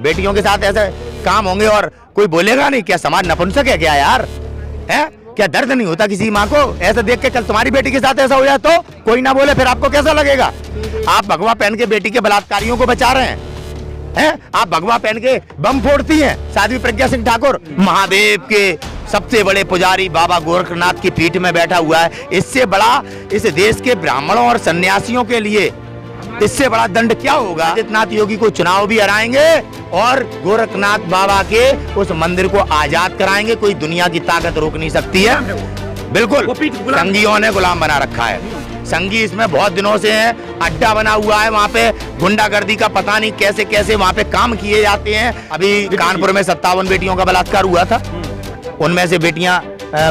बेटियों के साथ ऐसे काम होंगे और कोई बोलेगा नहीं? क्या समाज नपुंसक है क्या यार? है क्या दर्द नहीं होता किसी माँ को? ऐसा देख के कल तुम्हारी बेटी के साथ ऐसा हो जाए तो कोई ना बोले, फिर आपको कैसा लगेगा? आप भगवा पहन के बेटी के बलात्कारियों को बचा रहे हैं? आप भगवा पहन के बम फोड़ती हैं। साध्वी प्रज्ञा सिंह ठाकुर महादेव के सबसे बड़े पुजारी बाबा गोरखनाथ की पीठ में बैठा हुआ है। इससे बड़ा इस देश के ब्राह्मणों और सन्यासियों के लिए इससे बड़ा दंड क्या होगा? आदित्यनाथ योगी को चुनाव भी हराएंगे और गोरखनाथ बाबा के उस मंदिर को आजाद कराएंगे। कोई दुनिया की ताकत रोक नहीं सकती है। बिल्कुल संघियों ने गुलाम बना रखा है। संघी इसमें बहुत दिनों से है, अड्डा बना हुआ है। वहाँ पे गुंडागर्दी का पता नहीं कैसे कैसे वहाँ पे काम किए जाते हैं। अभी कानपुर में 57 बेटियों का बलात्कार हुआ था। उनमें से बेटियां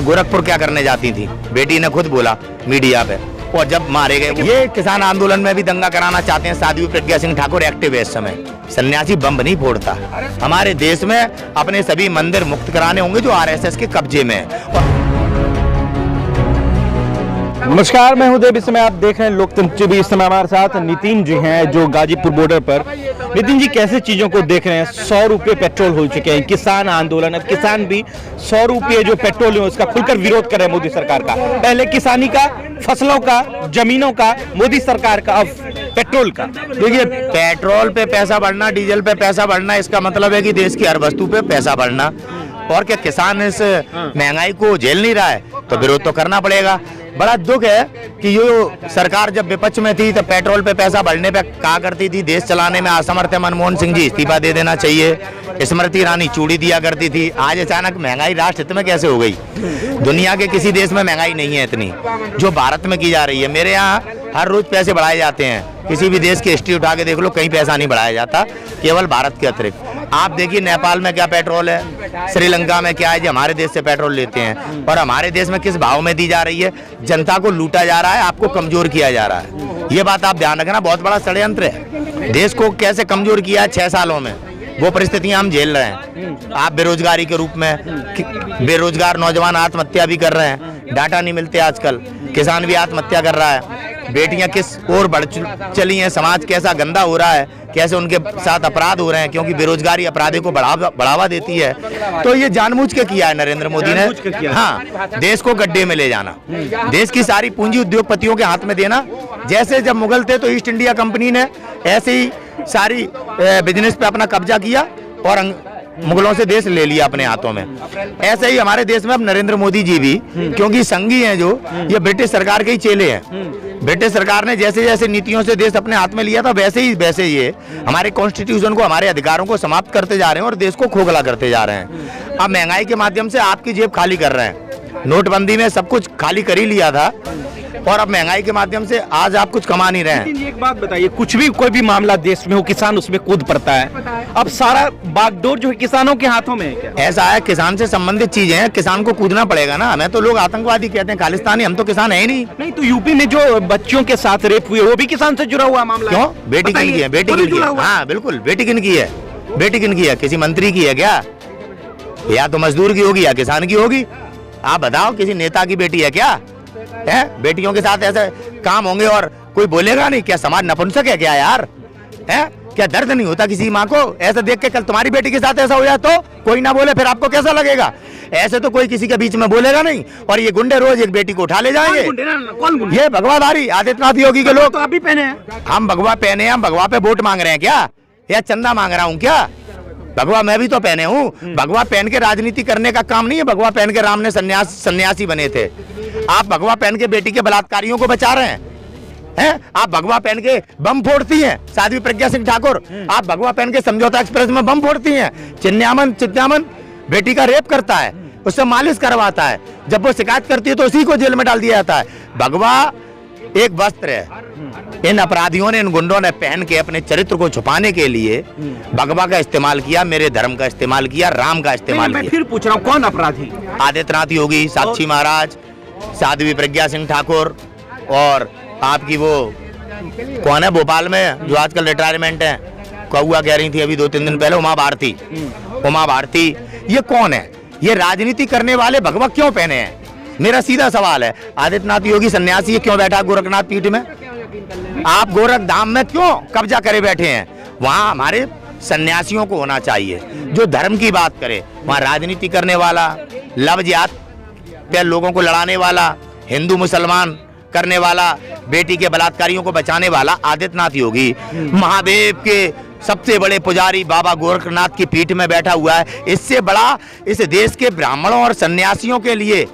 गोरखपुर क्या करने जाती थी? बेटी ने खुद बोला मीडिया पे, और जब मारे गए। ये किसान आंदोलन में भी दंगा कराना चाहते हैं। साध्वी प्रज्ञा सिंह ठाकुर एक्टिव है इस समय। सन्यासी बम नहीं फोड़ता। हमारे देश में अपने सभी मंदिर मुक्त कराने होंगे जो आरएसएस के कब्जे में है। नमस्कार, मैं हूं देव। इस समय आप देख रहे हैं लोकतंत्र टीवी। इस समय हमारे साथ नितिन जी हैं जो गाजीपुर बॉर्डर पर। नितिन जी, कैसे चीजों को देख रहे हैं? 100 रुपये पेट्रोल हो चुके हैं। किसान आंदोलन, अब किसान भी 100 रुपये जो पेट्रोल है उसका खुलकर विरोध कर रहे हैं मोदी सरकार का। पहले किसानी का, फसलों का, जमीनों का, मोदी सरकार का, अब पेट्रोल का। देखिए, पेट्रोल पे पैसा बढ़ना, डीजल पे पैसा बढ़ना, इसका मतलब है कि देश की हर वस्तु पे पैसा बढ़ना। और क्या किसान इस महंगाई को झेल नहीं रहा है तो विरोध तो करना पड़ेगा। बड़ा दुख है कि जो सरकार जब विपक्ष में थी तो पेट्रोल पे पैसा बढ़ने पे कहा करती थी देश चलाने में असमर्थ है मनमोहन सिंह जी, इस्तीफा दे देना चाहिए। स्मृति ईरानी चूड़ी दिया करती थी। आज अचानक महंगाई राष्ट्र हित में कैसे हो गई? दुनिया के किसी देश में महंगाई नहीं है इतनी जो भारत में की जा रही है। मेरे यहाँ हर रोज पैसे बढ़ाए जाते हैं। किसी भी देश की हिस्ट्री उठा के देख लो, कहीं पैसा नहीं बढ़ाया जाता, केवल भारत के अतिरिक्त। आप देखिए नेपाल में क्या पेट्रोल है, श्रीलंका में क्या है, जो हमारे देश से पेट्रोल लेते हैं। और हमारे देश में किस भाव में दी जा रही है? जनता को लूटा जा रहा है, आपको कमजोर किया जा रहा है। ये बात आप ध्यान रखना, बहुत बड़ा षड्यंत्र है। देश को कैसे कमजोर किया है 6 सालों में, वो परिस्थितियां हम झेल रहे हैं। आप बेरोजगारी के रूप में, बेरोजगार नौजवान आत्महत्या भी कर रहे हैं। डाटा नहीं मिलते आजकल, किसान भी आत्महत्या कर रहा है। बेटियां किस ओर बढ़ चली हैं, समाज कैसा गंदा हो रहा है, कैसे उनके साथ अपराध हो रहे हैं, क्योंकि बेरोजगारी अपराधी को बढ़ावा देती है। तो ये जानबूझ के किया है नरेंद्र मोदी ने। हाँ, देश को गड्ढे में ले जाना, देश की सारी पूंजी उद्योगपतियों के हाथ में देना। जैसे जब मुगल थे तो ईस्ट इंडिया कंपनी ने ऐसे ही सारी बिजनेस पे अपना कब्जा किया और मुगलों से देश ले लिया अपने हाथों में। ऐसे ही हमारे देश में अब नरेंद्र मोदी जी भी, क्योंकि संघी हैं जो, ये ब्रिटिश सरकार के ही चेले हैं। ब्रिटिश सरकार ने जैसे जैसे नीतियों से देश अपने हाथ में लिया था वैसे ही ये हमारे कॉन्स्टिट्यूशन को, हमारे अधिकारों को समाप्त करते जा रहे हैं और देश को खोखला करते जा रहे हैं। अब महंगाई के माध्यम से आपकी जेब खाली कर रहे हैं। नोटबंदी में सब कुछ खाली कर ही लिया था और अब महंगाई के माध्यम से आज आप कुछ कमा नहीं रहे हैं। एक बात बताइए, कुछ भी कोई भी मामला देश में हो, किसान उसमें कूद पड़ता है। अब सारा बागडोर जो है किसानों के हाथों में है क्या? ऐसा है, किसान से संबंधित चीजें हैं, किसान को कूदना पड़ेगा ना। हमें तो लोग आतंकवादी कहते हैं, खालिस्तानी, हम तो किसान है ही नहीं। नहीं तो यूपी में जो बच्चों के साथ रेप हुए वो भी किसान से जुड़ा हुआ मामला। क्यों? बेटी किन की है? बेटी किन की है? हाँ बिल्कुल, बेटी किन की है? बेटी किन की है? किसी मंत्री की है क्या? या तो मजदूर की होगी या किसान की होगी। आप बताओ, किसी नेता की बेटी है क्या? है? बेटियों के साथ ऐसे काम होंगे और कोई बोलेगा नहीं? क्या समाज नपुंसक है क्या यार? है क्या दर्द नहीं होता किसी माँ को? ऐसा देख के कल तुम्हारी बेटी के साथ ऐसा हो जाए तो कोई ना बोले, फिर आपको कैसा लगेगा? ऐसे तो कोई किसी के बीच में बोलेगा नहीं। और ये गुंडे रोज एक बेटी को उठा ले जाएंगे। कौन गुंडे? ये भगवाधारी आदित्यनाथ योगी के लोग। तो आप भी पहने हैं। हम भगवा पहने हैं। हम भगवा पे वोट मांग रहे हैं क्या, या चंदा मांग रहा हूँ क्या? भगवा मैं भी तो पहने हूँ। भगवा पहन के राजनीति करने का काम नहीं है। भगवा पहन के राम ने सन्यासी बने थे। आप भगवा पहन के बेटी के बलात्कारियों को बचा रहे हैं। आप भगवा पहन के बम फोड़ती हैं। साध्वी प्रज्ञा सिंह ठाकुर, आप भगवा पहन के समझौता एक्सप्रेस में बम फोड़ती हैं। चिन्यामन बेटी का रेप करता है, उससे मालिश करवाता है। जब वो शिकायत करती है तो उसी को जेल में डाल दिया जाता है। भगवा एक वस्त्र है। इन अपराधियों ने, इन गुंडों ने पहन के अपने चरित्र को छुपाने के लिए भगवा का इस्तेमाल किया, मेरे धर्म का इस्तेमाल किया, राम का इस्तेमाल किया। मैं फिर पूछ रहा हूँ, कौन अपराधी? आदित्यनाथ योगी, साक्षी महाराज, साध्वी प्रज्ञा सिंह ठाकुर और आपकी वो कौन है भोपाल में जो आजकल रिटायरमेंट है, कौआ कह रही थी अभी 2-3 दिन पहले, उमा भारती। ये कौन है? ये राजनीति करने वाले भगवा क्यों पहने हैं? मेरा सीधा सवाल है। आदित्यनाथ योगी सन्यासी क्यों बैठा गोरखनाथ पीठ में? आप गोरख धाम में क्यों कब्जा करे बैठे हैं? वहाँ हमारे सन्यासियों को होना चाहिए। जो धर्म की बात करे, वहाँ राजनीति करने वाला, लव जिहाद पे लोगों को लड़ाने वाला, हिंदू मुसलमान करने वाला, बेटी के बलात्कारियों को बचाने वाला आदित्यनाथ योगी महादेव के सबसे बड़े पुजारी बाबा गोरखनाथ की पीठ में बैठा हुआ है। इससे बड़ा इस देश के ब्राह्मणों और सन्यासियों के लिए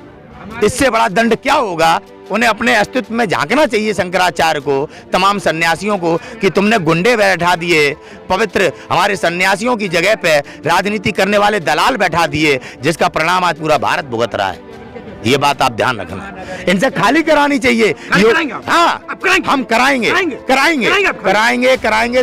इससे बड़ा दंड क्या होगा? उन्हें अपने अस्तित्व में झांकना चाहिए शंकराचार्य को, तमाम सन्यासियों को, कि तुमने गुंडे बैठा दिए, पवित्र हमारे सन्यासियों की जगह पे राजनीति करने वाले दलाल बैठा दिए, जिसका परिणाम आज पूरा भारत भुगत रहा है। ये बात आप ध्यान रखना, इनसे खाली करानी चाहिए। हाँ, हम कराएंगे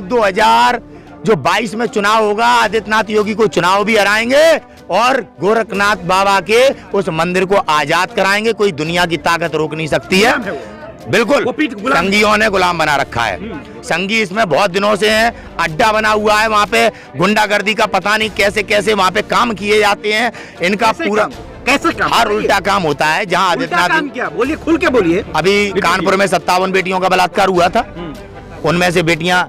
2022 में चुनाव होगा, आदित्यनाथ योगी को चुनाव भी हराएंगे और गोरखनाथ बाबा के उस मंदिर को आजाद कराएंगे। कोई दुनिया की ताकत रोक नहीं सकती है। बिल्कुल, संघियों ने गुलाम बना रखा है। संघी इसमें बहुत दिनों से है, अड्डा बना हुआ है। वहाँ पे गुंडागर्दी का पता नहीं कैसे कैसे वहाँ पे काम किए जाते हैं। इनका पूरा कैसे काम, हर उल्टा काम होता है। जहाँ आदित्यनाथ, क्या बोलिए, खुल के बोलिए। अभी कानपुर में 57 बेटियों का बलात्कार हुआ था। उनमें से बेटियां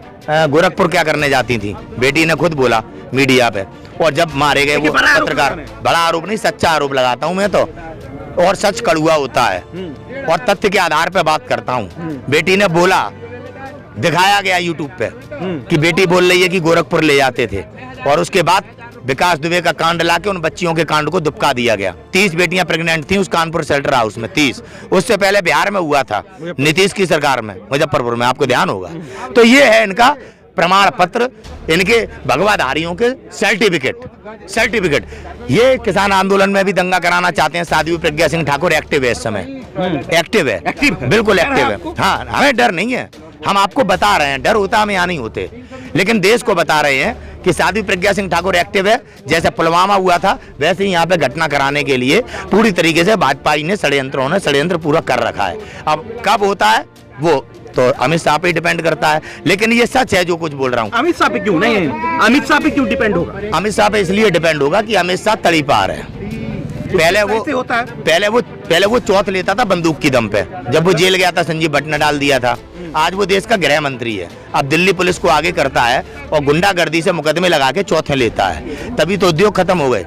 गोरखपुर क्या करने जाती थी, बेटी ने खुद बोला मीडिया पे। और जब मारे गए वो पत्रकार, बड़ा आरोप नहीं, सच्चा आरोप लगाता हूं मैं तो, और सच कड़वा होता है और तथ्य के आधार पे बात करता हूं। बेटी ने बोला, दिखाया गया यूट्यूब पे कि बेटी बोल रही है कि गोरखपुर ले जाते थे, और उसके बाद विकास दुबे का कांड लाके उन बच्चियों के कांड को दुबका दिया गया। 30 बेटियां प्रेग्नेंट थी उस कानपुर शेल्टर हाउस में, 30। उससे पहले बिहार में हुआ था, नीतीश की सरकार में, मुजफ्फरपुर में, आपको ध्यान होगा। तो ये है इनका प्रमाण पत्र, इनके भगवाधारियों के सर्टिफिकेट। ये किसान आंदोलन में भी दंगा कराना चाहते हैं। साध्वी प्रज्ञा सिंह ठाकुर एक्टिव है इस समय, एक्टिव है, बिल्कुल एक्टिव है। हाँ, हमें डर नहीं है, हम आपको बता रहे हैं। डर होता हमें यहाँ नहीं होते, लेकिन देश को बता रहे हैं कि साध्वी प्रज्ञा सिंह ठाकुर एक्टिव है। जैसे पुलवामा हुआ था वैसे ही यहाँ पे घटना कराने के लिए पूरी तरीके से भाजपा ने षड्यंत्र पूरा कर रखा है। अब कब होता है वो तो अमित शाह पे डिपेंड करता है, लेकिन ये सच है जो कुछ बोल रहा हूँ। अमित शाह पे क्यों नहीं, अमित शाह पे क्यों डिपेंड होगा? अमित शाह पे इसलिए डिपेंड होगा कि अमित शाह तड़ीपार है। पहले वो चौथ लेता था बंदूक की दम पे, जब वो जेल गया था संजीव भट्ट ने डाल दिया था। आज वो देश का गृह मंत्री है, अब दिल्ली पुलिस को आगे करता है और गुंडागर्दी से मुकदमे लगा के चौथे लेता है। तभी तो उद्योग खत्म हो गए।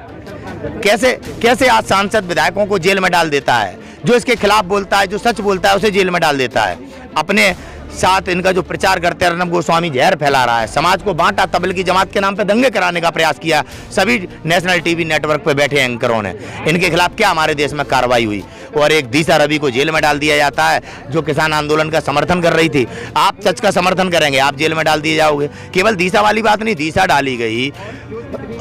कैसे आज सांसद विधायकों को जेल में डाल देता है, जो इसके खिलाफ बोलता है, जो सच बोलता है उसे जेल में डाल देता है। अपने साथ इनका जो प्रचार करते हैं, अर्नब गोस्वामी जहर फैला रहा है, समाज को बांटा, तबलीगी जमात के नाम पे दंगे कराने का प्रयास किया। सभी नेशनल टीवी नेटवर्क पे बैठे एंकरों ने, इनके खिलाफ क्या हमारे देश में कार्रवाई हुई? और एक दिशा रवि को जेल में डाल दिया जाता है, जो किसान आंदोलन का समर्थन कर रही थी। आप सच का समर्थन करेंगे, आप जेल में डाल दिए जाओगे। केवल दिशा वाली बात नहीं, दिशा डाली गई।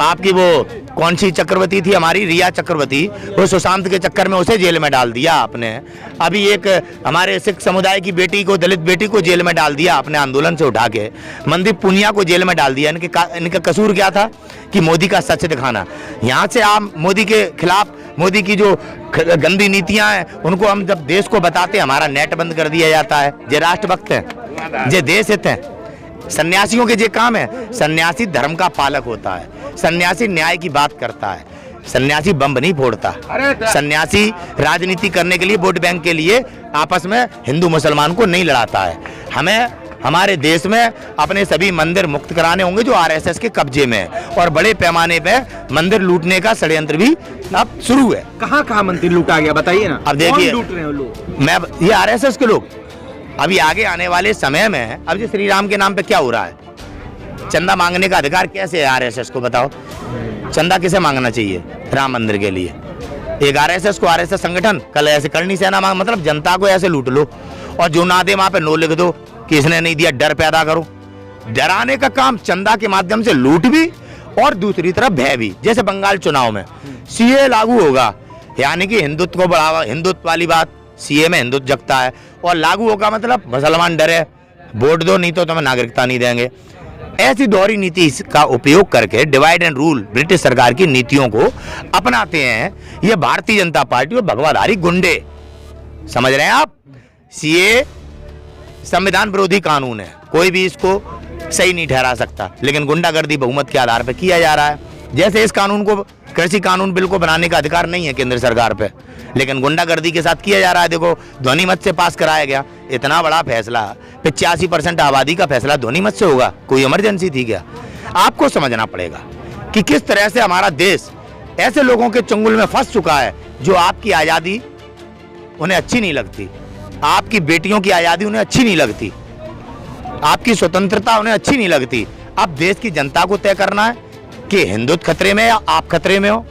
आपकी वो कौन सी चक्रवर्ती थी, हमारी रिया चक्रवर्ती, वो सुशांत के चक्कर में उसे जेल में डाल दिया आपने। अभी एक हमारे सिख समुदाय की बेटी को, दलित बेटी को जेल में डाल दिया आपने आंदोलन से उठा के। मनदीप पुनिया को जेल में डाल दिया। इनका कसूर क्या था कि मोदी का सच दिखाना। यहाँ से आप मोदी के खिलाफ, मोदी की जो गंदी नीतियां हैं उनको हम जब देश को बताते हैं, हमारा नेट बंद कर दिया जाता है। जे राष्ट्रभक्त हैं, जे देश हित हैं। सन्यासियों के जे काम है, सन्यासी धर्म का पालक होता है, सन्यासी न्याय की बात करता है, सन्यासी बम नहीं फोड़ता। सन्यासी राजनीति करने के लिए, वोट बैंक के लिए आपस में हिंदू मुसलमान को नहीं लड़ाता है। हमें हमारे देश में अपने सभी मंदिर मुक्त कराने होंगे जो आरएसएस के कब्जे में है, और बड़े पैमाने पे मंदिर लूटने का षड्यंत्र भी अब शुरू है। कहाँ मंदिर लूटा गया बताइए ना। अब देखिए, लूट रहे हैं लोग, ये आरएसएस के लोग। अभी आगे आने वाले समय में अब जो श्री राम के नाम पे क्या हो रहा है, चंदा मांगने का अधिकार कैसे है आरएसएस को? बताओ, चंदा किसे मांगना चाहिए राम मंदिर के लिए? एक आरएसएस को, आरएसएस संगठन, कल ऐसे करनी सेना मांग, मतलब जनता को ऐसे लूट लो, और जो ना दे वहां पे नो लिख दो कि इसने नहीं दिया, डर पैदा करो। डराने का काम चंदा के माध्यम से लूट भी, और दूसरी तरफ भय भी। जैसे बंगाल चुनाव में सीए लागू होगा, यानी कि हिंदुत्व को बढ़ावा, हिंदुत्व वाली बात, सीए में हिंदुत्व जगता है, और लागू होगा मतलब मुसलमान डरे, वोट दो नहीं तो तुम्हें नागरिकता नहीं देंगे। ऐसी दोहरी नीति का उपयोग करके डिवाइड एंड रूल ब्रिटिश सरकार की नीतियों को अपनाते हैं ये भारतीय जनता पार्टी और भगवाधारी गुंडे। समझ रहे हैं आप? सीए संविधान विरोधी कानून है, कोई भी इसको सही नहीं ठहरा सकता, लेकिन गुंडागर्दी बहुमत के आधार पर किया जा रहा है। जैसे इस कानून को, कृषि कानून बिल को बनाने का अधिकार नहीं है केंद्र सरकार पे, लेकिन गुंडागर्दी के साथ किया जा रहा है। देखो, ध्वनि मत से पास कराया गया, इतना बड़ा फैसला, 85% आबादी का फैसला ध्वनि मत से होगा, कोई इमरजेंसी थी क्या? आपको समझना पड़ेगा कि किस तरह से हमारा देश ऐसे लोगों के चंगुल में फंस चुका है जो आपकी आज़ादी उन्हें अच्छी नहीं लगती, आपकी बेटियों की आज़ादी उन्हें अच्छी नहीं लगती, आपकी स्वतंत्रता उन्हें अच्छी नहीं लगती। अब देश की जनता को तय करना है कि हिंदुत्व खतरे में या आप खतरे में हो,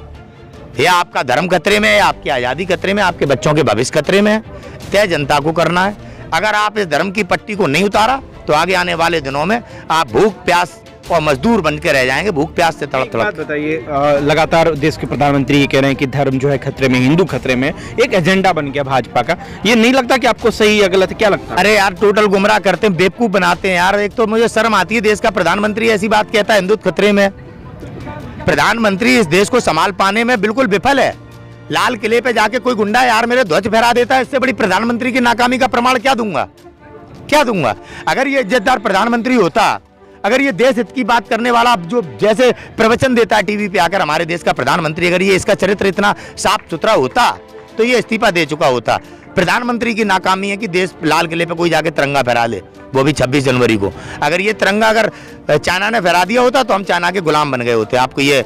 या आपका धर्म खतरे में है, या आपकी आज़ादी खतरे में, आपके बच्चों के भविष्य खतरे में है। तय जनता को करना है। अगर आप इस धर्म की पट्टी को नहीं उतारा तो आगे आने वाले दिनों में आप भूख प्यास और मजदूर बन के रह जाएंगे, भूख प्यास से तड़प तड़प। बताइए, लगातार देश के प्रधानमंत्री ये कह रहे हैं कि धर्म जो है खतरे में, हिंदू खतरे में, एक एजेंडा बन गया भाजपा का। ये नहीं लगता कि आपको सही या गलत, क्या लगता है? अरे यार, टोटल गुमराह करते हैं, बेवकूफ बनाते हैं यार। एक तो मुझे शर्म आती है, देश का प्रधानमंत्री ऐसी बात कहता है हिंदुत्व खतरे में। प्रधानमंत्री इस देश को संभाल पाने में बिल्कुल विफल है। लाल किले पे जाके कोई गुंडा यार मेरे ध्वज फहरा देता है, इससे बड़ी प्रधानमंत्री की नाकामी का प्रमाण क्या दूंगा, क्या दूंगा? अगर ये इज्जतदार प्रधानमंत्री होता, अगर ये देश हित की बात करने वाला, जो जैसे प्रवचन देता है टीवी पे आकर हमारे देश का प्रधानमंत्री, अगर ये इसका चरित्र इतना साफ सुथरा होता तो ये इस्तीफा दे चुका होता। प्रधानमंत्री की नाकामी है कि देश लाल किले पे कोई जाके तिरंगा फहरा ले, वो भी 26 जनवरी को। अगर ये तिरंगा अगर चाइना ने फहरा दिया होता तो हम चाइना के गुलाम बन गए होते। आपको ये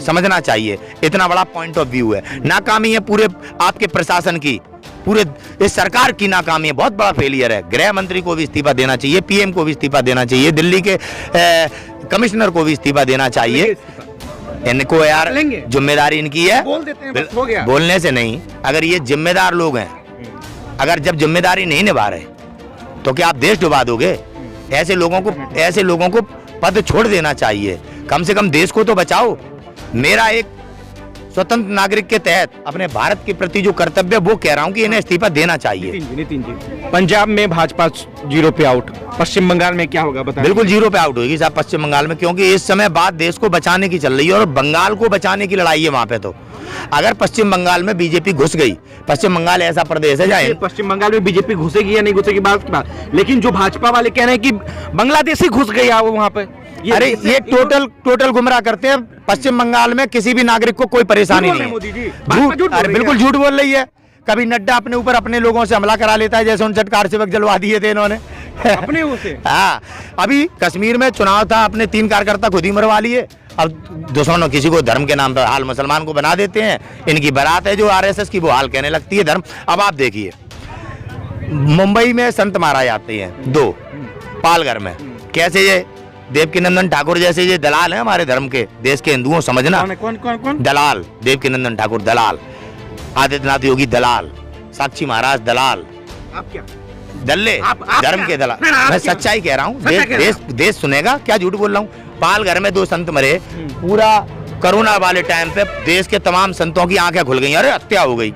समझना चाहिए, इतना बड़ा पॉइंट ऑफ व्यू है। नाकामी है पूरे आपके प्रशासन की, पूरे इस सरकार की नाकामी है, बहुत बड़ा फेलियर है। गृह मंत्री को भी इस्तीफा देना चाहिए, पीएम को भी इस्तीफा देना चाहिए, दिल्ली के कमिश्नर को भी इस्तीफा देना चाहिए। इनको यार जिम्मेदारी इनकी है, बोल देते हैं, बस हो गया। बोलने से नहीं, अगर ये जिम्मेदार लोग हैं, अगर जब जिम्मेदारी नहीं निभा रहे तो क्या आप देश डुबा दोगे? ऐसे लोगों को पद छोड़ देना चाहिए। कम से कम देश को तो बचाओ। मेरा एक स्वतंत्र नागरिक के तहत अपने भारत के प्रति जो कर्तव्य, वो कह रहा हूं कि इन्हें इस्तीफा देना चाहिए। नितिन जी, पंजाब में भाजपा 0 पे आउट, पश्चिम बंगाल में क्या होगा बताइए? बिल्कुल 0 पे आउट होगी साहब पश्चिम बंगाल में, क्योंकि इस समय बात देश को बचाने की चल रही है और बंगाल को बचाने की लड़ाई है वहां पे। तो अगर पश्चिम बंगाल में बीजेपी घुस गई, पश्चिम बंगाल ऐसा प्रदेश है जहाँ पश्चिम बंगाल में बीजेपी घुसेगी या नहीं घुसेगी बात की बात, लेकिन जो भाजपा वाले कह रहे हैं कि बांग्लादेश ही घुस गई वहां पे, अरे ये टोटल गुमराह करते हैं। पश्चिम बंगाल में किसी भी नागरिक को कोई परेशानी नहीं है। मोदी जी झूठ, अरे बिल्कुल झूठ बोल रही है। कभी नड्डा अपने ऊपर अपने लोगों से हमला करा लेता है, जैसे उन कार सेवक जलवा दिए थे इन्होंने अपने उसे। हाँ, अभी कश्मीर में चुनाव था, अपने 3 कार्यकर्ता खुद ही मरवा लिए। अब दुश्मनों किसी को धर्म के नाम पर हाल मुसलमान को बना देते हैं। इनकी बारात है जो आरएसएस की, वो हाल कहने लगती है धर्म। अब आप देखिए, मुंबई में संत मारा जाते हैं 2, पालघर में कैसे ये देवकीनंदन ठाकुर जैसे ये दलाल हैं हमारे धर्म के, देश के हिंदुओं समझना। कौन? दलाल, देवकीनंदन ठाकुर दलाल, आदित्यनाथ योगी दलाल, साक्षी महाराज दलाल। आप क्या दल्ले, धर्म के दलाल। मैं सच्चाई कह रहा हूँ, देश सुनेगा, क्या झूठ बोल रहा हूँ। पालघर में 2 संत मरे, पूरा कोरोना वाले टाइम पे देश के तमाम संतों की आंखें खुल गई, अरे हत्या हो गई।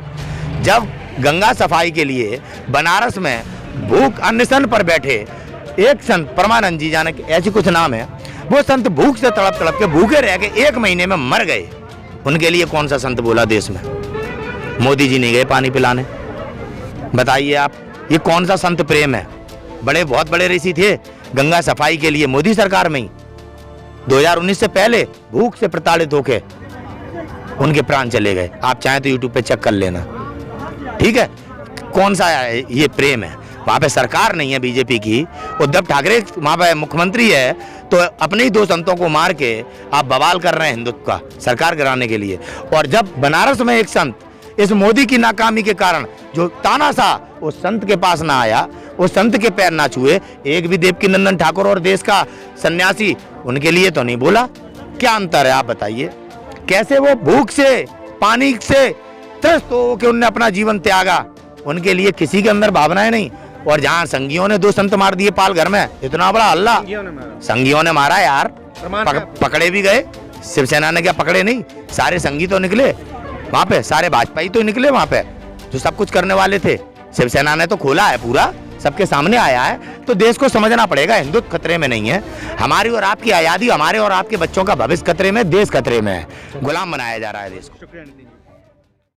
जब गंगा सफाई के लिए बनारस में भूख अनशन पर बैठे एक संत, परमानंद जी जाने ऐसी कुछ नाम है, वो संत भूख से तड़प तड़प के भूखे रह के 1 महीने में मर गए। उनके लिए कौन सा संत बोला देश में? मोदी जी नहीं गए पानी पिलाने। बताइए आप, ये कौन सा संत प्रेम है? बहुत बड़े ऋषि थे गंगा सफाई के लिए, मोदी सरकार में ही 2019 से पहले भूख से प्रताड़ित होके उनके प्राण चले गए। आप चाहें तो यूट्यूब पे चेक कर लेना, ठीक है? कौन सा ये प्रेम है? वहाँ पे सरकार नहीं है बीजेपी की, उद्धव ठाकरे वहाँ पे मुख्यमंत्री है, तो अपने ही 2 संतों को मार के आप बवाल कर रहे हैं हिंदुत्व का सरकार गिराने के लिए। और जब बनारस में एक संत इस मोदी की नाकामी के कारण जो तानाशाह उस संत के पास ना आया, उस संत के पैर ना छुए, एक भी देवकीनंदन ठाकुर और देश का सन्यासी उनके लिए तो नहीं बोला। क्या अंतर है आप बताइए? कैसे वो भूख से, पानी से त्रस्त होकर उनने अपना जीवन त्यागा, उनके लिए किसी के अंदर भावनाएं नहीं। और जहाँ संघियों ने 2 संत मार दिए पालघर में, इतना बड़ा हल्ला, संघियों ने मारा यार, पकड़े भी गए। शिवसेना ने क्या पकड़े नहीं? सारे संघी तो निकले वहां पे, सारे भाजपाई तो निकले वहां पे, जो सब कुछ करने वाले थे। शिवसेना ने तो खोला है, पूरा सबके सामने आया है। तो देश को समझना पड़ेगा, हिंदुत्व खतरे में नहीं है। हमारी और आपकी आजादी, हमारे और आपके बच्चों का भविष्य खतरे में, देश खतरे में है। गुलाम बनाया जा रहा है देश को।